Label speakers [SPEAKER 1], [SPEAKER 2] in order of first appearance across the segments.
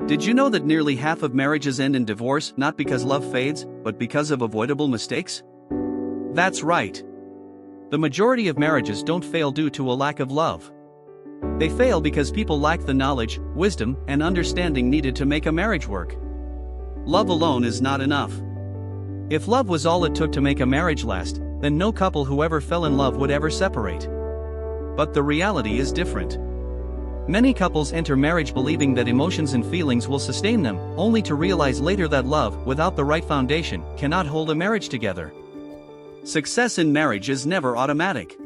[SPEAKER 1] Did you know that nearly half of marriages end in divorce not because love fades, but because of avoidable mistakes? That's right. The majority of marriages don't fail due to a lack of love. They fail because people lack the knowledge, wisdom, and understanding needed to make a marriage work. Love alone is not enough. If love was all it took to make a marriage last, then no couple who ever fell in love would ever separate. But the reality is different. Many couples enter marriage believing that emotions and feelings will sustain them, only to realize later that love, without the right foundation, cannot hold a marriage together. Success in marriage is never automatic.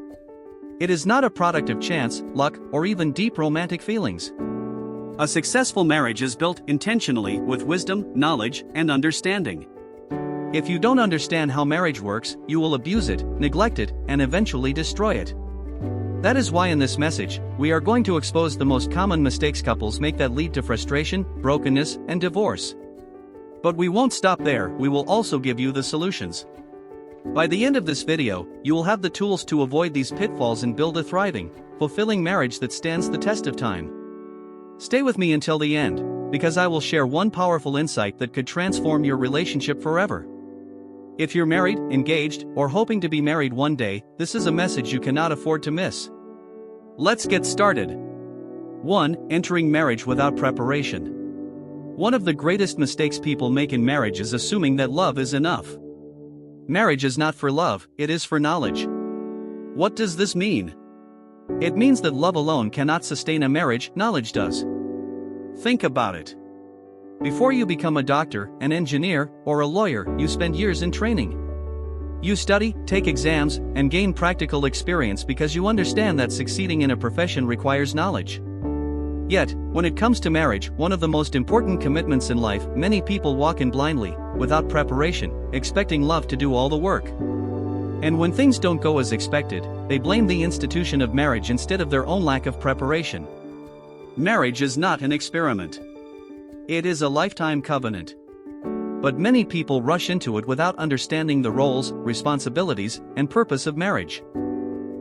[SPEAKER 1] It is not a product of chance, luck, or even deep romantic feelings. A successful marriage is built intentionally with wisdom, knowledge, and understanding. If you don't understand how marriage works, you will abuse it, neglect it, and eventually destroy it. That is why in this message, we are going to expose the most common mistakes couples make that lead to frustration, brokenness, and divorce. But we won't stop there, we will also give you the solutions. By the end of this video, you will have the tools to avoid these pitfalls and build a thriving, fulfilling marriage that stands the test of time. Stay with me until the end, because I will share one powerful insight that could transform your relationship forever. If you're married, engaged, or hoping to be married one day, this is a message you cannot afford to miss. Let's get started. 1. Entering marriage without preparation. One of the greatest mistakes people make in marriage is assuming that love is enough. Marriage is not for love, it is for knowledge. What does this mean? It means that love alone cannot sustain a marriage, knowledge does. Think about it. Before you become a doctor, an engineer, or a lawyer, you spend years in training. You study, take exams, and gain practical experience because you understand that succeeding in a profession requires knowledge. Yet, when it comes to marriage, one of the most important commitments in life, many people walk in blindly, without preparation, expecting love to do all the work. And when things don't go as expected, they blame the institution of marriage instead of their own lack of preparation. Marriage is not an experiment. It is a lifetime covenant. But many people rush into it without understanding the roles, responsibilities, and purpose of marriage.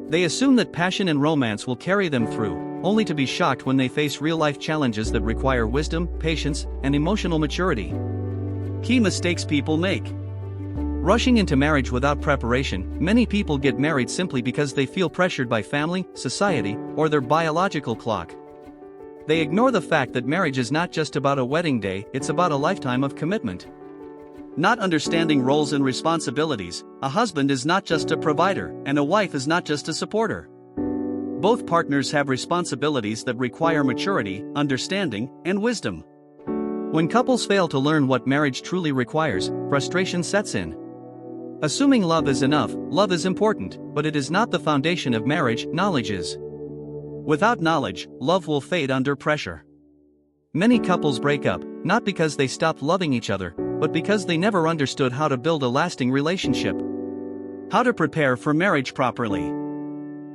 [SPEAKER 1] They assume that passion and romance will carry them through, only to be shocked when they face real-life challenges that require wisdom, patience, and emotional maturity. Key mistakes people make. Rushing into marriage without preparation. Many people get married simply because they feel pressured by family, society, or their biological clock. They ignore the fact that marriage is not just about a wedding day, it's about a lifetime of commitment. Not understanding roles and responsibilities. A husband is not just a provider, and a wife is not just a supporter. Both partners have responsibilities that require maturity, understanding, and wisdom. When couples fail to learn what marriage truly requires, frustration sets in. Assuming love is enough. Love is important, but it is not the foundation of marriage, knowledge is. Without knowledge, love will fade under pressure. Many couples break up, not because they stopped loving each other, but because they never understood how to build a lasting relationship. How to prepare for marriage properly.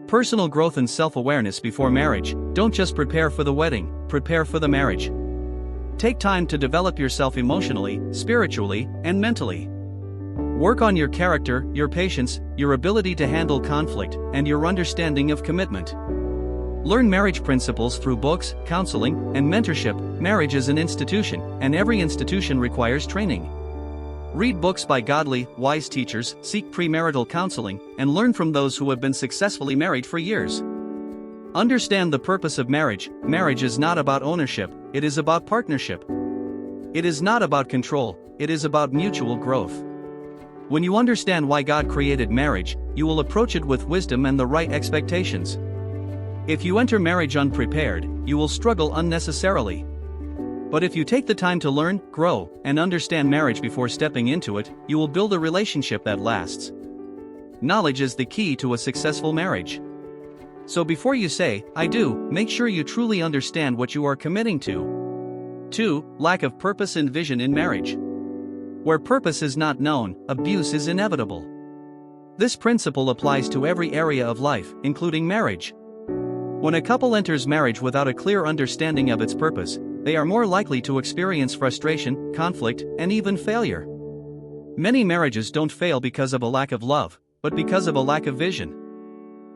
[SPEAKER 1] Personal growth and self-awareness before marriage. Don't just prepare for the wedding, prepare for the marriage. Take time to develop yourself emotionally, spiritually, and mentally. Work on your character, your patience, your ability to handle conflict, and your understanding of commitment. Learn marriage principles through books, counseling, and mentorship. Marriage is an institution, and every institution requires training. Read books by godly, wise teachers, seek premarital counseling, and learn from those who have been successfully married for years. Understand the purpose of marriage. Marriage is not about ownership, it is about partnership. It is not about control, it is about mutual growth. When you understand why God created marriage, you will approach it with wisdom and the right expectations. If you enter marriage unprepared, you will struggle unnecessarily. But if you take the time to learn, grow, and understand marriage before stepping into it, you will build a relationship that lasts. Knowledge is the key to a successful marriage. So before you say, "I do," make sure you truly understand what you are committing to. 2. Lack of purpose and vision in marriage. Where purpose is not known, abuse is inevitable. This principle applies to every area of life, including marriage. When a couple enters marriage without a clear understanding of its purpose, they are more likely to experience frustration, conflict, and even failure. Many marriages don't fail because of a lack of love, but because of a lack of vision.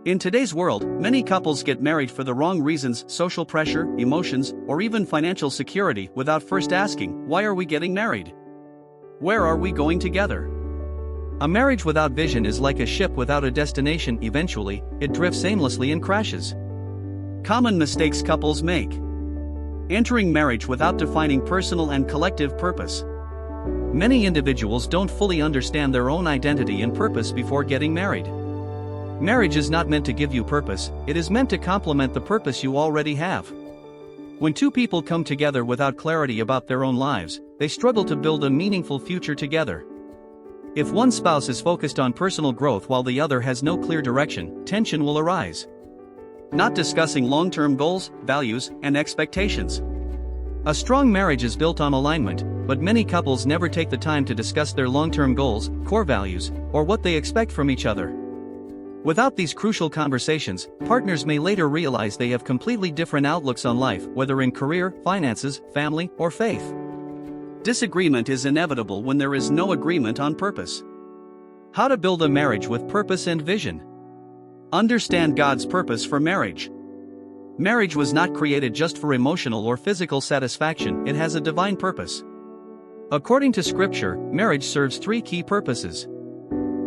[SPEAKER 1] In today's world, many couples get married for the wrong reasons: social pressure, emotions, or even financial security, without first asking, why are we getting married? Where are we going together? A marriage without vision is like a ship without a destination. Eventually, it drifts aimlessly and crashes. Common mistakes couples make: entering marriage without defining personal and collective purpose. Many individuals don't fully understand their own identity and purpose before getting married. Marriage is not meant to give you purpose, it is meant to complement the purpose you already have. When two people come together without clarity about their own lives, they struggle to build a meaningful future together. If one spouse is focused on personal growth while the other has no clear direction, tension will arise. Not discussing long-term goals, values, and expectations. A strong marriage is built on alignment, but many couples never take the time to discuss their long-term goals, core values, or what they expect from each other. Without these crucial conversations, partners may later realize they have completely different outlooks on life, whether in career, finances, family, or faith. Disagreement is inevitable when there is no agreement on purpose. How to build a marriage with purpose and vision. Understand God's purpose for marriage. Marriage was not created just for emotional or physical satisfaction, it has a divine purpose. According to Scripture, marriage serves three key purposes.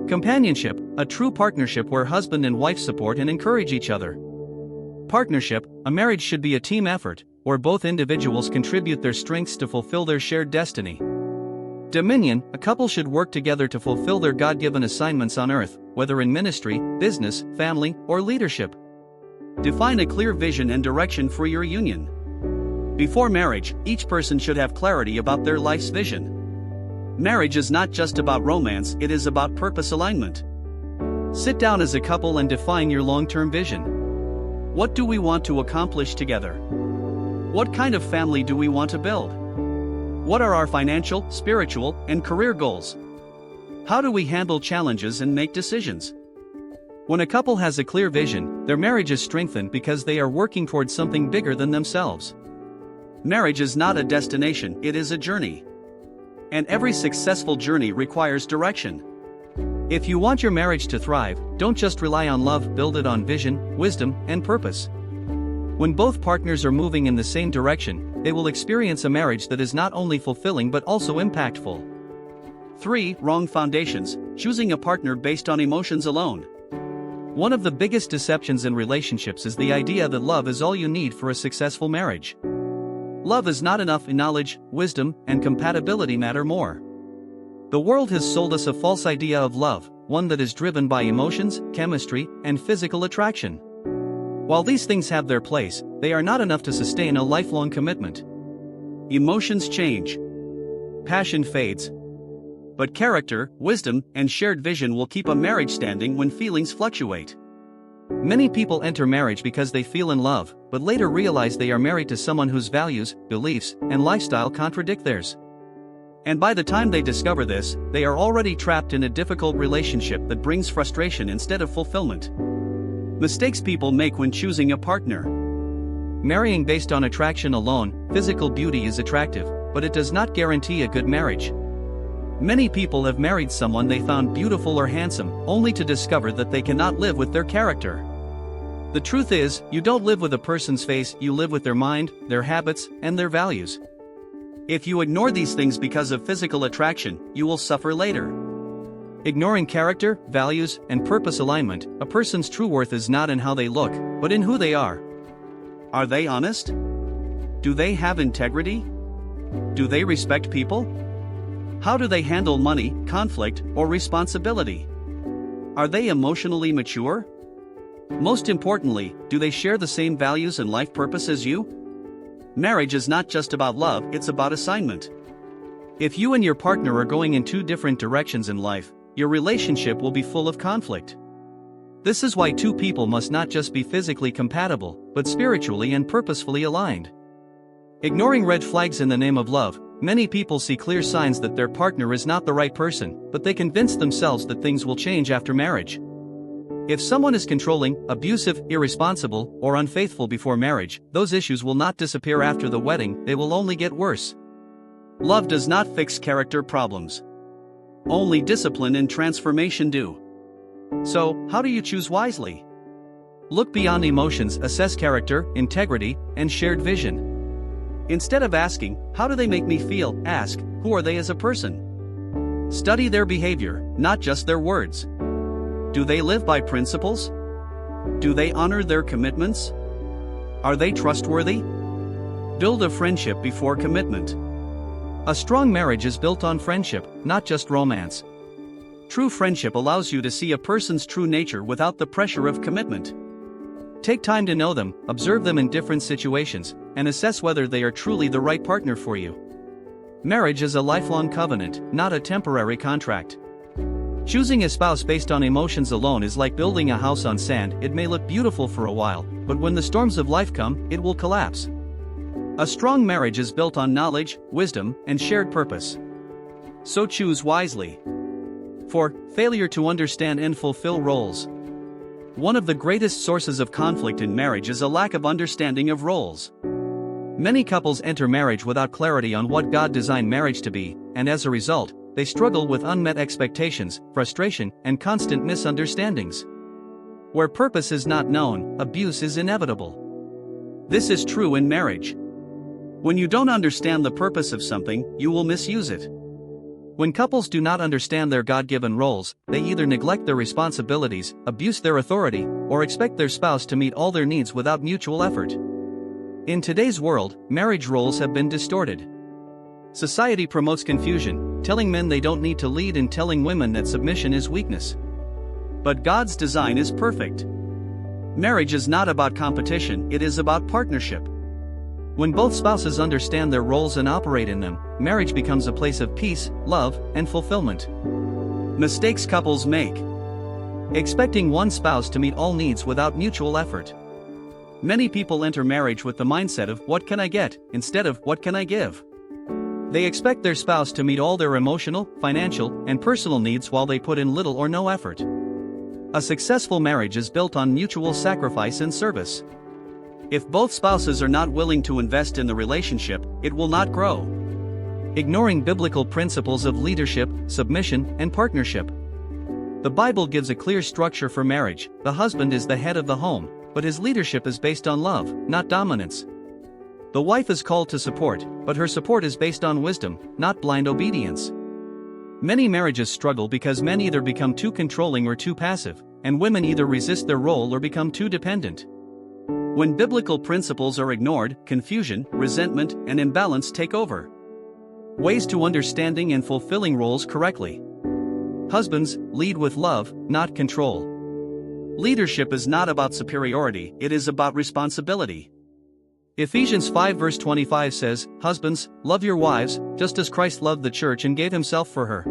[SPEAKER 1] Companionship, a true partnership where husband and wife support and encourage each other. Partnership, a marriage should be a team effort, where both individuals contribute their strengths to fulfill their shared destiny. Dominion, a couple should work together to fulfill their God-given assignments on earth, whether in ministry, business, family, or leadership. Define a clear vision and direction for your union. Before marriage, each person should have clarity about their life's vision. Marriage is not just about romance, it is about purpose alignment. Sit down as a couple and define your long-term vision. What do we want to accomplish together? What kind of family do we want to build? What are our financial, spiritual, and career goals? How do we handle challenges and make decisions? When a couple has a clear vision, their marriage is strengthened because they are working towards something bigger than themselves. Marriage is not a destination, it is a journey. And every successful journey requires direction. If you want your marriage to thrive, don't just rely on love, build it on vision, wisdom, and purpose. When both partners are moving in the same direction, they will experience a marriage that is not only fulfilling but also impactful. 3. Wrong foundations: choosing a partner based on emotions alone. One of the biggest deceptions in relationships is the idea that love is all you need for a successful marriage. Love is not enough. Knowledge, wisdom, and compatibility matter more. The world has sold us a false idea of love, one that is driven by emotions, chemistry, and physical attraction. While these things have their place, they are not enough to sustain a lifelong commitment. Emotions change. Passion fades. But character, wisdom, and shared vision will keep a marriage standing when feelings fluctuate. Many people enter marriage because they feel in love, but later realize they are married to someone whose values, beliefs, and lifestyle contradict theirs. And by the time they discover this, they are already trapped in a difficult relationship that brings frustration instead of fulfillment. Mistakes people make when choosing a partner. Marrying based on attraction alone: physical beauty is attractive, but it does not guarantee a good marriage. Many people have married someone they found beautiful or handsome, only to discover that they cannot live with their character. The truth is, you don't live with a person's face, you live with their mind, their habits, and their values. If you ignore these things because of physical attraction, you will suffer later. Ignoring character, values, and purpose alignment: a person's true worth is not in how they look, but in who they are. Are they honest? Do they have integrity? Do they respect people? How do they handle money, conflict, or responsibility? Are they emotionally mature? Most importantly, do they share the same values and life purpose as you? Marriage is not just about love, it's about assignment. If you and your partner are going in two different directions in life, your relationship will be full of conflict. This is why two people must not just be physically compatible, but spiritually and purposefully aligned. Ignoring red flags in the name of love: many people see clear signs that their partner is not the right person, but they convince themselves that things will change after marriage. If someone is controlling, abusive, irresponsible, or unfaithful before marriage, those issues will not disappear after the wedding, they will only get worse. Love does not fix character problems. Only discipline and transformation do. So, how do you choose wisely? Look beyond emotions, assess character, integrity, and shared vision. Instead of asking, "How do they make me feel?" ask, "Who are they as a person?" Study their behavior, not just their words. Do they live by principles? Do they honor their commitments? Are they trustworthy? Build a friendship before commitment. A strong marriage is built on friendship, not just romance. True friendship allows you to see a person's true nature without the pressure of commitment. Take time to know them, observe them in different situations, and assess whether they are truly the right partner for you. Marriage is a lifelong covenant, not a temporary contract. Choosing a spouse based on emotions alone is like building a house on sand. It may look beautiful for a while, but when the storms of life come, it will collapse. A strong marriage is built on knowledge, wisdom, and shared purpose. So choose wisely. 4. Failure to understand and fulfill roles. One of the greatest sources of conflict in marriage is a lack of understanding of roles. Many couples enter marriage without clarity on what God designed marriage to be, and as a result, they struggle with unmet expectations, frustration, and constant misunderstandings. Where purpose is not known, abuse is inevitable. This is true in marriage. When you don't understand the purpose of something, you will misuse it. When couples do not understand their God-given roles, they either neglect their responsibilities, abuse their authority, or expect their spouse to meet all their needs without mutual effort. In today's world, marriage roles have been distorted. Society promotes confusion, telling men they don't need to lead and telling women that submission is weakness. But God's design is perfect. Marriage is not about competition, it is about partnership. When both spouses understand their roles and operate in them, marriage becomes a place of peace, love, and fulfillment. Mistakes couples make. Expecting one spouse to meet all needs without mutual effort. Many people enter marriage with the mindset of "what can I get?" instead of "what can I give?" They expect their spouse to meet all their emotional, financial, and personal needs while they put in little or no effort. A successful marriage is built on mutual sacrifice and service. If both spouses are not willing to invest in the relationship, it will not grow. Ignoring biblical principles of leadership, submission, and partnership. The Bible gives a clear structure for marriage. The husband is the head of the home, but his leadership is based on love, not dominance. The wife is called to support, but her support is based on wisdom, not blind obedience. Many marriages struggle because men either become too controlling or too passive, and women either resist their role or become too dependent. When biblical principles are ignored, confusion, resentment, and imbalance take over. Ways to understanding and fulfilling roles correctly. Husbands, lead with love, not control. Leadership is not about superiority, it is about responsibility. Ephesians 5 verse 25 says, "Husbands, love your wives, just as Christ loved the church and gave himself for her."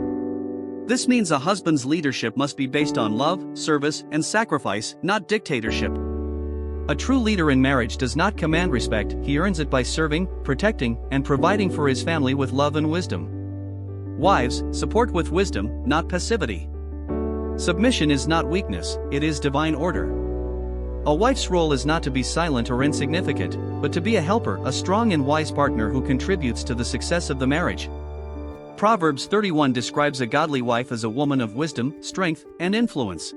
[SPEAKER 1] This means a husband's leadership must be based on love, service, and sacrifice, not dictatorship. A true leader in marriage does not command respect, he earns it by serving, protecting, and providing for his family with love and wisdom. Wives, support with wisdom, not passivity. Submission is not weakness, it is divine order. A wife's role is not to be silent or insignificant, but to be a helper, a strong and wise partner who contributes to the success of the marriage. Proverbs 31 describes a godly wife as a woman of wisdom, strength, and influence.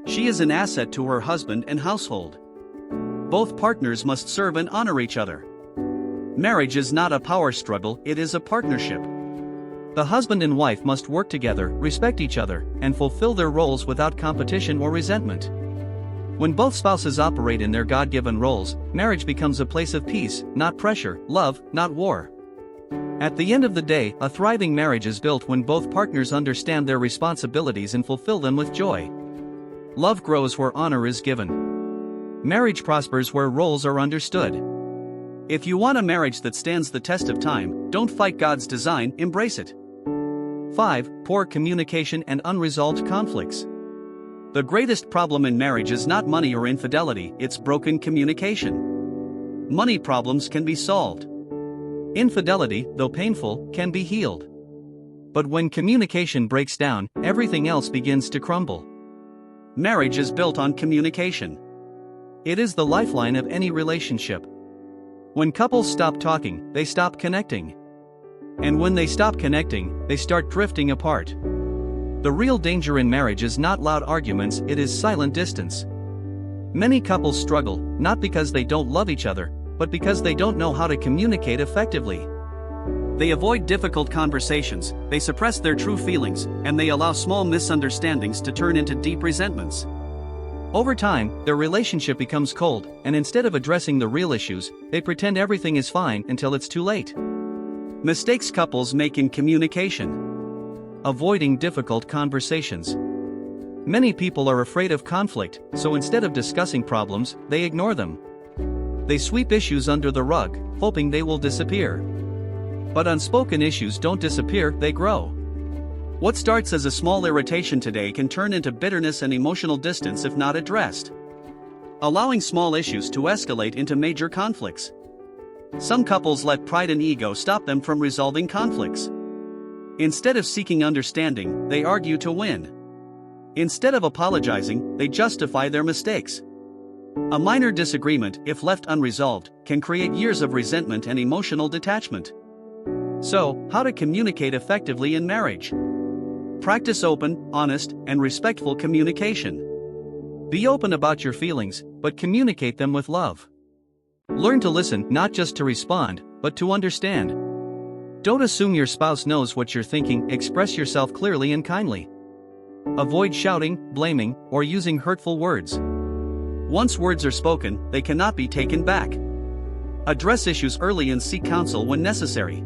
[SPEAKER 1] She is an asset to her husband and household. Both partners must serve and honor each other. Marriage is not a power struggle, it is a partnership. The husband and wife must work together, respect each other, and fulfill their roles without competition or resentment. When both spouses operate in their God-given roles, marriage becomes a place of peace, not pressure, love, not war. At the end of the day, a thriving marriage is built when both partners understand their responsibilities and fulfill them with joy. Love grows where honor is given. Marriage prospers where roles are understood. If you want a marriage that stands the test of time, don't fight God's design, embrace it. 5. Poor communication and unresolved conflicts. The greatest problem in marriage is not money or infidelity, it's broken communication. Money problems can be solved. Infidelity, though painful, can be healed. But when communication breaks down, everything else begins to crumble. Marriage is built on communication. It is the lifeline of any relationship. When couples stop talking, they stop connecting. And when they stop connecting, they start drifting apart. The real danger in marriage is not loud arguments, it is silent distance. Many couples struggle, not because they don't love each other, but because they don't know how to communicate effectively. They avoid difficult conversations, they suppress their true feelings, and they allow small misunderstandings to turn into deep resentments. Over time, their relationship becomes cold, and instead of addressing the real issues, they pretend everything is fine until it's too late. Mistakes couples make in communication. Avoiding difficult conversations. Many people are afraid of conflict, so instead of discussing problems, they ignore them. They sweep issues under the rug, hoping they will disappear. But unspoken issues don't disappear, they grow. What starts as a small irritation today can turn into bitterness and emotional distance if not addressed. Allowing small issues to escalate into major conflicts. Some couples let pride and ego stop them from resolving conflicts. Instead of seeking understanding, they argue to win. Instead of apologizing, they justify their mistakes. A minor disagreement, if left unresolved, can create years of resentment and emotional detachment. So, how to communicate effectively in marriage? Practice open, honest, and respectful communication. Be open about your feelings, but communicate them with love. Learn to listen, not just to respond, but to understand. Don't assume your spouse knows what you're thinking, express yourself clearly and kindly. Avoid shouting, blaming, or using hurtful words. Once words are spoken, they cannot be taken back. Address issues early and seek counsel when necessary.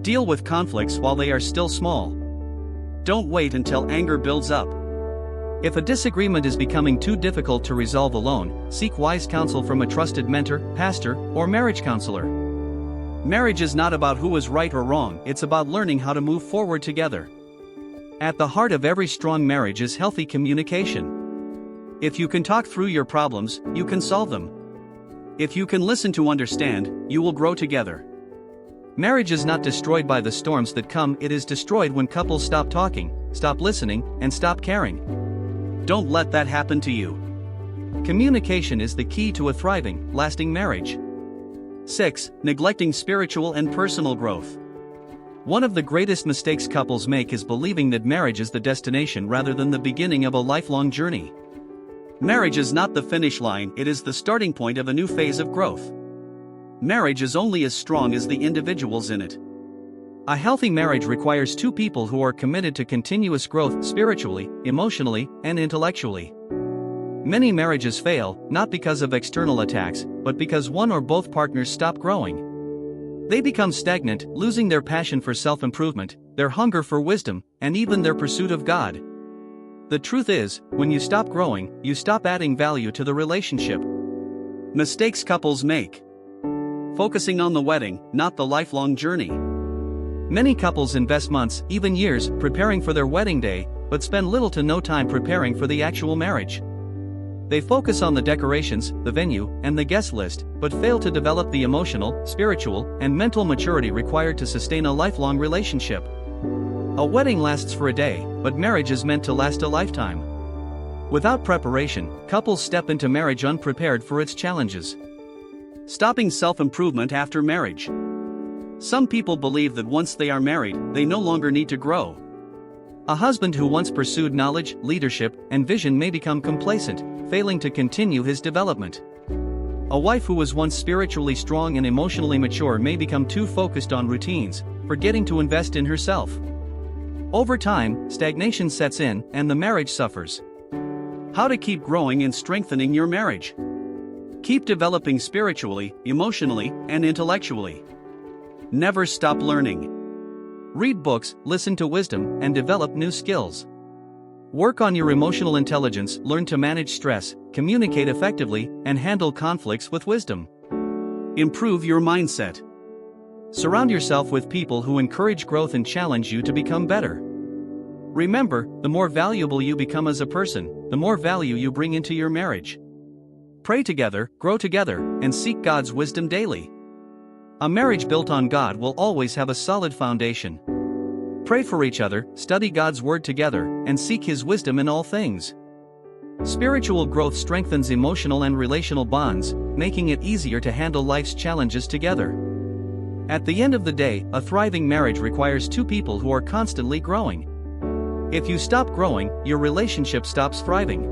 [SPEAKER 1] Deal with conflicts while they are still small. Don't wait until anger builds up. If a disagreement is becoming too difficult to resolve alone, seek wise counsel from a trusted mentor, pastor, or marriage counselor. Marriage is not about who is right or wrong, it's about learning how to move forward together. At the heart of every strong marriage is healthy communication. If you can talk through your problems, you can solve them. If you can listen to understand, you will grow together. Marriage is not destroyed by the storms that come, it is destroyed when couples stop talking, stop listening, and stop caring. Don't let that happen to you. Communication is the key to a thriving, lasting marriage. 6. Neglecting spiritual and personal growth. One of the greatest mistakes couples make is believing that marriage is the destination rather than the beginning of a lifelong journey. Marriage is not the finish line, it is the starting point of a new phase of growth. Marriage is only as strong as the individuals in it. A healthy marriage requires two people who are committed to continuous growth spiritually, emotionally, and intellectually. Many marriages fail, not because of external attacks, but because one or both partners stop growing. They become stagnant, losing their passion for self-improvement, their hunger for wisdom, and even their pursuit of God. The truth is, when you stop growing, you stop adding value to the relationship. Mistakes couples make. Focusing on the wedding, not the lifelong journey. Many couples invest months, even years, preparing for their wedding day, but spend little to no time preparing for the actual marriage. They focus on the decorations, the venue, and the guest list, but fail to develop the emotional, spiritual, and mental maturity required to sustain a lifelong relationship. A wedding lasts for a day, but marriage is meant to last a lifetime. Without preparation, couples step into marriage unprepared for its challenges. Stopping self-improvement after marriage. Some people believe that once they are married, they no longer need to grow. A husband who once pursued knowledge, leadership, and vision may become complacent, failing to continue his development. A wife who was once spiritually strong and emotionally mature may become too focused on routines, forgetting to invest in herself. Over time, stagnation sets in, and the marriage suffers. How to keep growing and strengthening your marriage. Keep developing spiritually, emotionally, and intellectually. Never stop learning. Read books, listen to wisdom, and develop new skills. Work on your emotional intelligence, learn to manage stress, communicate effectively, and handle conflicts with wisdom. Improve your mindset. Surround yourself with people who encourage growth and challenge you to become better. Remember, the more valuable you become as a person, the more value you bring into your marriage. Pray together, grow together, and seek God's wisdom daily. A marriage built on God will always have a solid foundation. Pray for each other, study God's word together, and seek His wisdom in all things. Spiritual growth strengthens emotional and relational bonds, making it easier to handle life's challenges together. At the end of the day, a thriving marriage requires two people who are constantly growing. If you stop growing, your relationship stops thriving.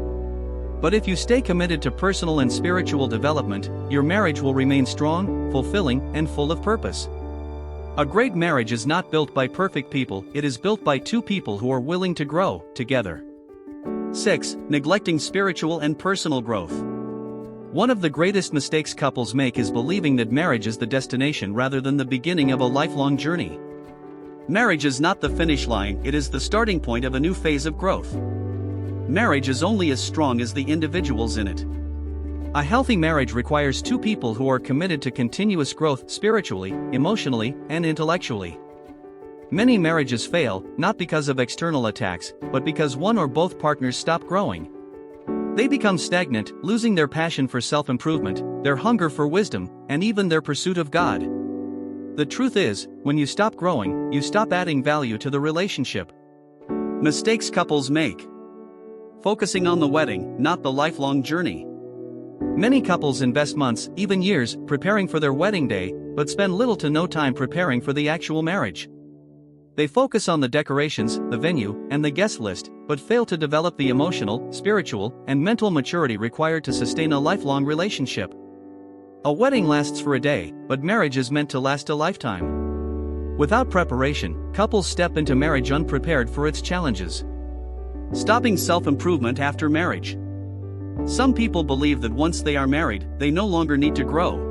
[SPEAKER 1] But if you stay committed to personal and spiritual development, your marriage will remain strong, fulfilling, and full of purpose. A great marriage is not built by perfect people, it is built by two people who are willing to grow together. 6. Neglecting spiritual and personal growth. One of the greatest mistakes couples make is believing that marriage is the destination rather than the beginning of a lifelong journey. Marriage is not the finish line, it is the starting point of a new phase of growth. Marriage is only as strong as the individuals in it. A healthy marriage requires two people who are committed to continuous growth spiritually, emotionally, and intellectually. Many marriages fail, not because of external attacks, but because one or both partners stop growing. They become stagnant, losing their passion for self-improvement, their hunger for wisdom, and even their pursuit of God. The truth is, when you stop growing, you stop adding value to the relationship. Mistakes couples make. Focusing on the wedding, not the lifelong journey. Many couples invest months, even years, preparing for their wedding day, but spend little to no time preparing for the actual marriage. They focus on the decorations, the venue, and the guest list, but fail to develop the emotional, spiritual, and mental maturity required to sustain a lifelong relationship. A wedding lasts for a day, but marriage is meant to last a lifetime. Without preparation, couples step into marriage unprepared for its challenges. Stopping self-improvement after marriage. Some people believe that once they are married, they no longer need to grow.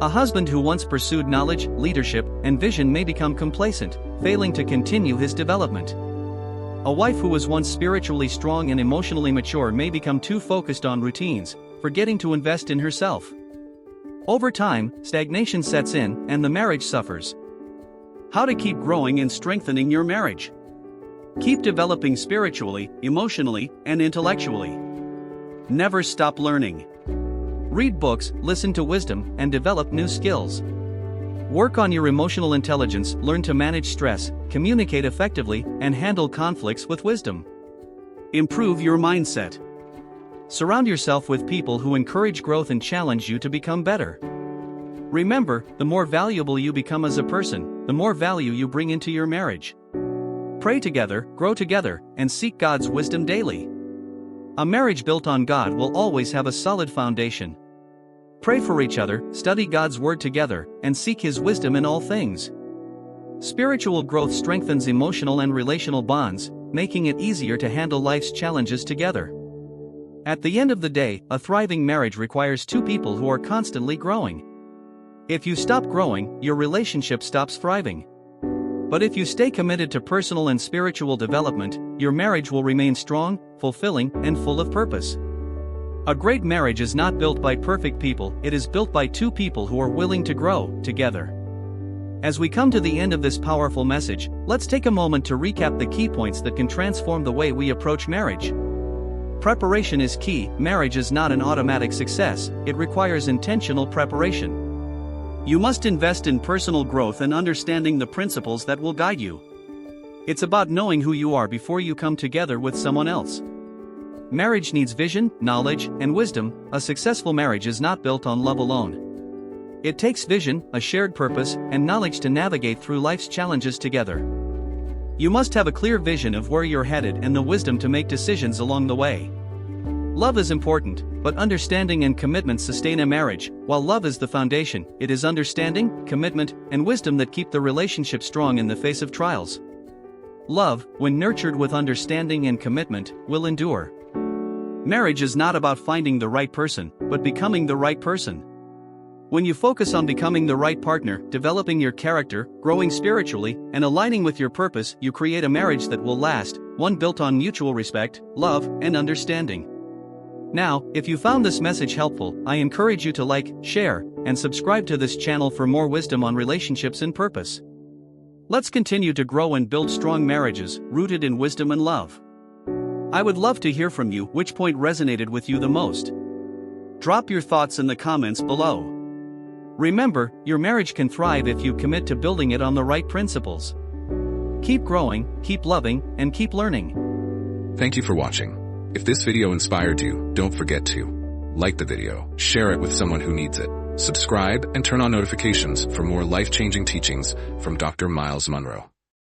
[SPEAKER 1] A husband who once pursued knowledge, leadership, and vision may become complacent, failing to continue his development. A wife who was once spiritually strong and emotionally mature may become too focused on routines, forgetting to invest in herself. Over time, stagnation sets in, and the marriage suffers. How to keep growing and strengthening your marriage. Keep developing spiritually, emotionally, and intellectually. Never stop learning. Read books, listen to wisdom, and develop new skills. Work on your emotional intelligence, learn to manage stress, communicate effectively, and handle conflicts with wisdom. Improve your mindset. Surround yourself with people who encourage growth and challenge you to become better. Remember, the more valuable you become as a person, the more value you bring into your marriage. Pray together, grow together, and seek God's wisdom daily. A marriage built on God will always have a solid foundation. Pray for each other, study God's word together, and seek His wisdom in all things. Spiritual growth strengthens emotional and relational bonds, making it easier to handle life's challenges together. At the end of the day, a thriving marriage requires two people who are constantly growing. If you stop growing, your relationship stops thriving. But if you stay committed to personal and spiritual development, your marriage will remain strong, fulfilling, and full of purpose. A great marriage is not built by perfect people, it is built by two people who are willing to grow together. As we come to the end of this powerful message, let's take a moment to recap the key points that can transform the way we approach marriage. Preparation is key. Marriage is not an automatic success, it requires intentional preparation. You must invest in personal growth and understanding the principles that will guide you. It's about knowing who you are before you come together with someone else. Marriage needs vision, knowledge, and wisdom. A successful marriage is not built on love alone. It takes vision, a shared purpose, and knowledge to navigate through life's challenges together. You must have a clear vision of where you're headed and the wisdom to make decisions along the way. Love is important, but understanding and commitment sustain a marriage. While love is the foundation, it is understanding, commitment, and wisdom that keep the relationship strong in the face of trials. Love, when nurtured with understanding and commitment, will endure. Marriage is not about finding the right person, but becoming the right person. When you focus on becoming the right partner, developing your character, growing spiritually, and aligning with your purpose, you create a marriage that will last, one built on mutual respect, love, and understanding. Now, if you found this message helpful, I encourage you to like, share, and subscribe to this channel for more wisdom on relationships and purpose. Let's continue to grow and build strong marriages, rooted in wisdom and love. I would love to hear from you. Which point resonated with you the most? Drop your thoughts in the comments below. Remember, your marriage can thrive if you commit to building it on the right principles. Keep growing, keep loving, and keep learning.
[SPEAKER 2] Thank you for watching. If this video inspired you, don't forget to like the video, share it with someone who needs it, subscribe, and turn on notifications for more life-changing teachings from Dr. Myles Munroe.